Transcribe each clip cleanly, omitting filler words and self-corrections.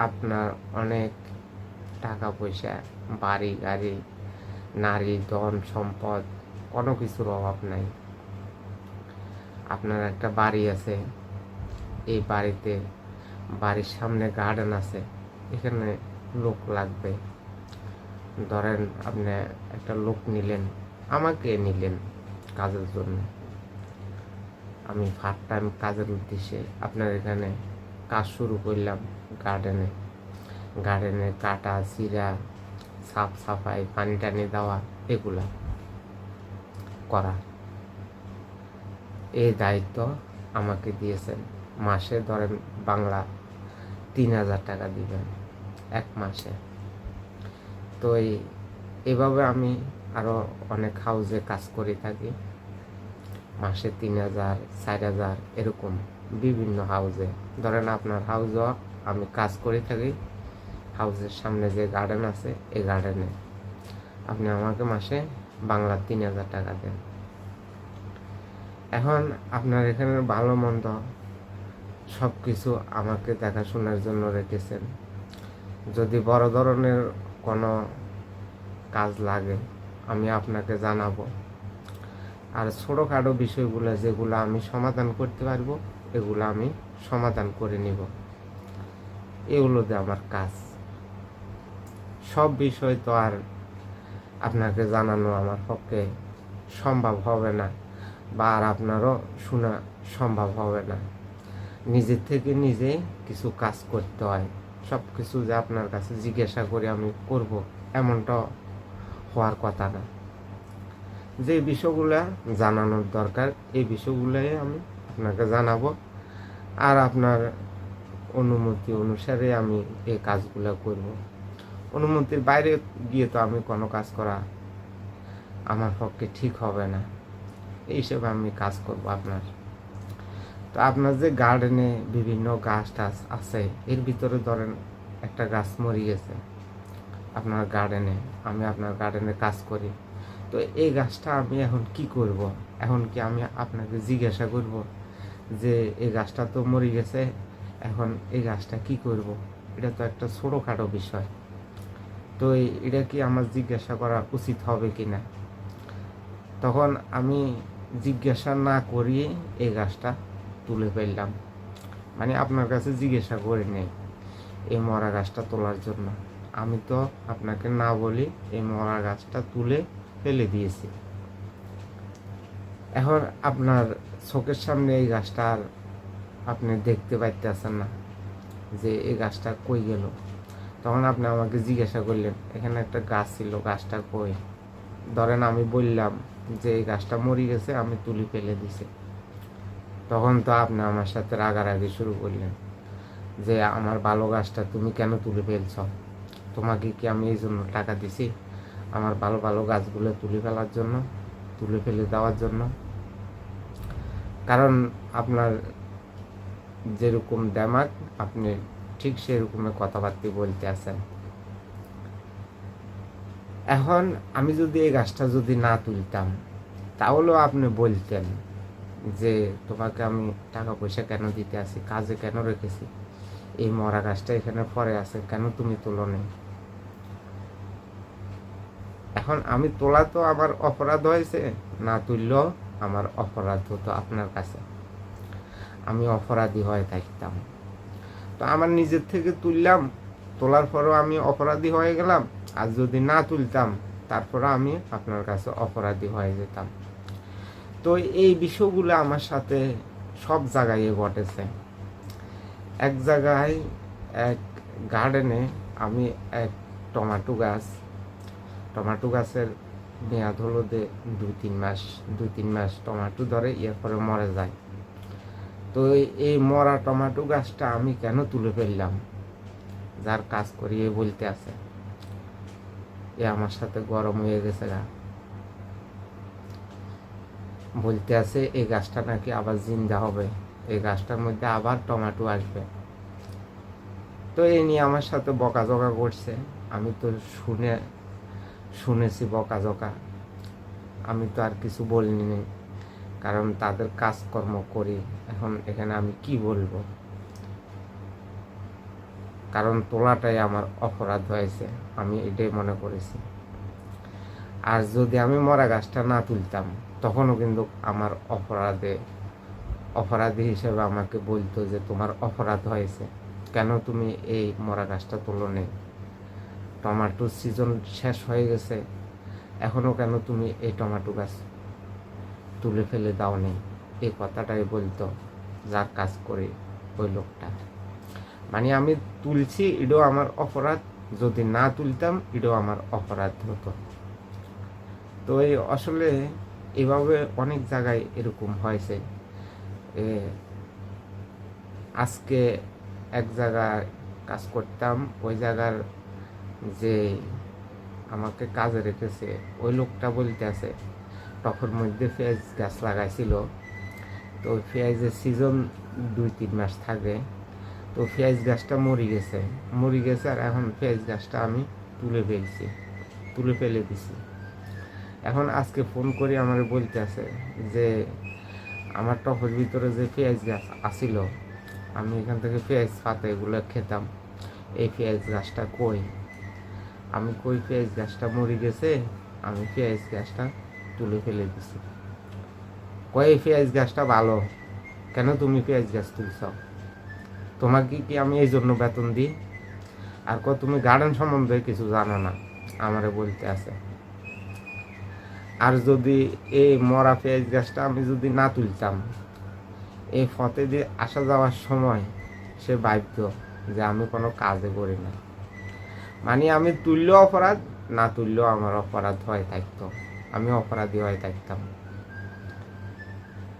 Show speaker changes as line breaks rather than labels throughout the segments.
আপনার অনেক টাকা পয়সা, বাড়ি গাড়ি, নারী, ধন সম্পদ, কোনো কিছুর অভাব নাই। আপনার একটা বাড়ি আছে, এই বাড়ির সামনে গার্ডেন আছে, এখানে লোক লাগবে। ধরেন আপনি একটা লোক নিলেন, আমাকে নিলেন কাজের জন্য। আমি পার্ট টাইম কাজের উদ্দেশ্যে আপনার এখানে কাজ শুরু করলাম। গার্ডেনে গার্ডেনে কাটা চিরা, সাফ সাফাই, পানি টানি দেওয়া, এগুলা করা, এই দায়িত্ব আমাকে দিয়েছেন। মাসে ধরেন বাংলা 3,000 টাকা দিবেন এক মাসে। তো এইভাবে আমি আরও অনেক হাউজে কাজ করে থাকি। মাসে 3,000, 4,000 এরকম বিভিন্ন হাউজে। ধরেন আপনার হাউজও আমি কাজ করে থাকি। হাউজের সামনে যে গার্ডেন আছে, এই গার্ডেনে আপনি আমাকে মাসে বাংলা 3,000 টাকা দেন। এখন আপনার এখানে ভালো মন্দ সব কিছু আমাকে দেখাশোনার জন্য রেখেছেন। যদি বড় ধরনের কোনো কাজ লাগে আমি আপনাকে জানাবো। আর ছোটোখাটো বিষয়গুলো যেগুলো আমি সমাধান করতে পারবো, এগুলো আমি সমাধান করে নিব। এগুলোতে আমার কাজ। সব বিষয় তো আর আপনাকে জানানো আমার পক্ষে সম্ভব হবে না, বা আর আপনারও শোনা সম্ভব হবে না। নিজের থেকে নিজে কিছু কাজ করতে হয়। সব কিছু যে আপনার কাছে জিজ্ঞাসা করে আমি করব, এমনটা হওয়ার কথা না। যে বিষয়গুলো জানানোর দরকার, এই বিষয়গুলোই আমি আপনাকে জানাবো। আর আপনার অনুমতি অনুসারে আমি এই কাজগুলো করব। অনুমতির বাইরে গিয়ে তো আমি কোনো কাজ করা আমার পক্ষে ঠিক হবে না। এই হিসেবে আমি কাজ করব আপনার। তো আপনার যে গার্ডেনে বিভিন্ন গাছ টাছ আছে, এর ভিতরে ধরেন একটা গাছ মরে গেছে আপনার গার্ডেনে। আমি আপনার গার্ডেনে কাজ করি। তো এই গাছটা আমি এখন কি করব? এখন কি আমি আপনাকে জিজ্ঞাসা করব যে এই গাছটা তো মরে গেছে, এখন এই গাছটা কি করব? এটা তো একটা ছোটোখাটো বিষয়। তো এটা কি আমার জিজ্ঞাসা করা উচিত হবে কি না? তখন আমি জিজ্ঞাসা না করিয়ে এই গাছটা তুলে ফেললাম। মানে আপনার কাছে জিজ্ঞাসা করে নেই এই মরা গাছটা তোলার জন্য। আমি তো আপনাকে না বলি এই মরা গাছটা তুলে ফেলে দিয়েছি। এখন আপনার চোখের সামনে এই গাছটা আর আপনি দেখতে পাইতেছেন না যে এই গাছটা কই গেল। তখন আপনি আমাকে জিজ্ঞাসা করলেন এখানে একটা গাছ ছিল, গাছটা কই? ধরেন আমি বললাম যে এই গাছটা মরে গেছে, আমি তুলে ফেলে দিছি। তখন তো আপনি আমার সাথে রাগারাগি শুরু করলেন যে আমার ভালো গাছটা তুমি কেন তুলে ফেলছ? তোমাকে কি আমি এই জন্য টাকা দিছি আমার ভালো ভালো গাছগুলো তুলে ফেলার জন্য, তুলে ফেলে দেওয়ার জন্য? কারণ আপনার যেরকম দেমাগ, আপনি ঠিক সেরকমের কথাবার্তা বলতে আছেন। এখন আমি যদি এই গাছটা যদি না তুলতাম, তাহলেও আপনি বলতেন যে তোমাকে আমি টাকা পয়সা কেন দিতে আসি, কাজে কেন রেখেছি, এই মরা গাছটা এখানে পড়ে আছে, কেন তুমি তোলো নি? এখন আমি তোলা তো আমার অপরাধ হয়েছে, না তুললেও আমার অপরাধ হতো আপনার কাছে, আমি অপরাধী হয়ে থাকতাম। তো আমার নিজের থেকে তুললাম, তোলার পরেও আমি অপরাধী হয়ে গেলাম। আর যদি না তুলতাম তারপরে আমি আপনার কাছে অপরাধী হয়ে যেতাম। তো এই বিষয়গুলো আমার সাথে সব জায়গায় ঘটেছে। এক জায়গায় এক গার্ডেনে আমি এক টমাটো গাছের মেয়াদ হলো 2-3 মাস টমাটো ধরে, এরপরে মরে যায়। তো এই মরা টমাটো গাছটা আমি কেন তুলে ফেললাম? যার কাজ করি এ বলতে আছে, এ আমার সাথে গরম হয়ে গেছে গা। বলতে আছে এই গাছটা নাকি আবার জিন্দা হবে, এই গাছটার মধ্যে আবার টমেটো আসবে। তো এই নিয়ে আমার সাথে বকাঝকা করছে। আমি তো শুনেছি বকাঝকা, আমি তো আর কিছু বলিনি, কারণ তাদের কাজকর্ম করি। এখন এখানে আমি কি বলবো? কারণ তোলাটাই আমার অপরাধ হয়েছে, আমি এটাই মনে করেছি। আর যদি আমি মরা গাছটা না তুলতাম তখনও কিন্তু আমার অপরাধী হিসেবে আমাকে বলতো যে তোমার অপরাধ হয়েছে, কেন তুমি এই মরা গাছটা তোলো নেই, টমেটো সিজন শেষ হয়ে গেছে, এখনও কেন তুমি এই টমেটো গাছ তুলে ফেলে দাও নেই, এই কথাটাই বলতো যার কাজ করি ওই লোকটা। মানে আমি তুলছি এটাও আমার অপরাধ, যদি না তুলতাম এটাও আমার অপরাধ হতো। তো এই আসলে এভাবে অনেক জায়গায় এরকম হয়েছে। আজকে এক জায়গায় কাজ করতাম, ওই জায়গার যে আমাকে কাজে রেখেছে ওই লোকটা বলতে আছে টবের মধ্যে পেঁয়াজ গাছ লাগাইছিল, তো পেঁয়াজের সিজন 2-3 মাস থাকে, তো পেঁয়াজ গাছটা মরে গেছে আর এখন পেঁয়াজ গাছটা আমি তুলে ফেলে দিছি। এখন আজকে ফোন করে আমার বলতে আছে যে আমার টবের ভিতরে যে পেঁয়াজ গাছ আসিল, আমি এখান থেকে পেঁয়াজ পাতা এগুলো খেতাম, এই পেঁয়াজ গাছটা কই? আমি কই পেঁয়াজ গাছটা মরে গেছে, আমি পেঁয়াজ গাছটা তুলে ফেলে দিছি। কই পেঁয়াজ গাছটা ভালো, কেন তুমি পেঁয়াজ গাছ তুলছ? তোমাকে কি আমি এই জন্য বেতন দিই? আর তুমি গার্ডেন সম্বন্ধে কিছু জানো না, আমারে বলতে আছে। আর যদি এই মরা পেঁয়াজ গাছটা আমি যদি না তুলতাম, এই ফতে দিয়ে আসা যাওয়ার সময় সে ভাবত যে আমি কোনো কাজে করি না। মানে আমি তুললেও অপরাধ, না তুললেও আমার অপরাধ হয়ে থাকতো, আমি অপরাধী হয়ে থাকতাম।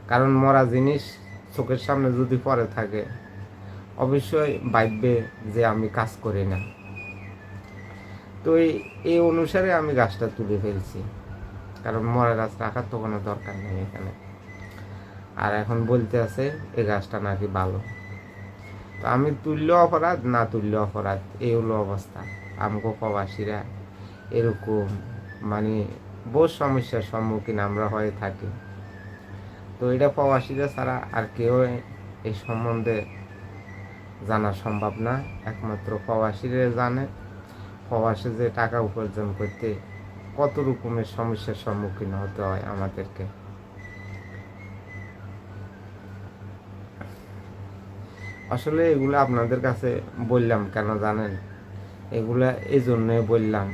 কারণ মরা জিনিস চোখের সামনে যদি পড়ে থাকে অবশ্যই ভাববে যে আমি কাজ করি না। তো এই অনুসারে আমি গাছটা তুলে ফেলছি, কারণ মরা গাছ রাখার তো কোনো দরকার নেই এখানে। আর এখন বলতে আছে এই গাছটা নাকি ভালো, তো আমি তুললেও অপরাধ, না তুললেও অপরাধ, এই হলো অবস্থা। আমগো প্রবাসীরা এরকম মানে বহু সমস্যার সম্মুখীন আমরা হয়ে থাকি। তো এটা প্রবাসীরা ছাড়া আর কেউ এই সম্বন্ধে জানা সম্ভব না, একমাত্র প্রবাসীরা জানে। প্রবাসে যে টাকা উপার্জন করতে কত রকমের সমস্যার সম্মুখীন হতে হয় আমাদেরকে। আসলে এগুলো আপনাদের কাছে বললাম কেন জানেন? এগুলা এই জন্যই বললাম,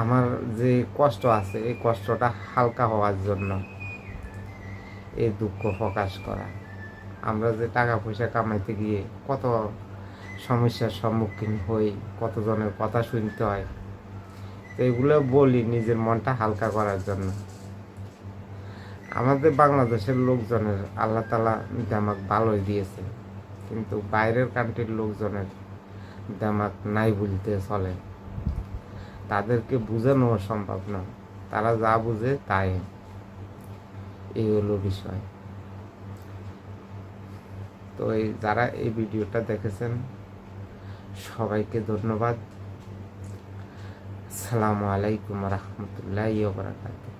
আমার যে কষ্ট আছে এই কষ্টটা হালকা হওয়ার জন্য এই দুঃখ প্রকাশ করা। আমরা যে টাকা পয়সা কামাইতে গিয়ে কত সমস্যার সম্মুখীন হই, কতজনের কথা শুনতে হয়, তো এগুলো বলি নিজের মনটা হালকা করার জন্য। আমাদের বাংলাদেশের লোকজনের আল্লাহ তাআলা দিমাগ ভালোই দিয়েছে, কিন্তু বাইরের কান্ট্রির লোকজনের দিমাগ নাই বলতে চলে। তাদেরকে বোঝানো সম্ভব না, তারা যা বুঝে তাই। এই হলো বিষয়। তো যারা এই ভিডিওটা দেখেছেন সবাইকে ধন্যবাদ। আসসালামু আলাইকুম রহমতুল্লাহি ওয়া বারাকাতুহু।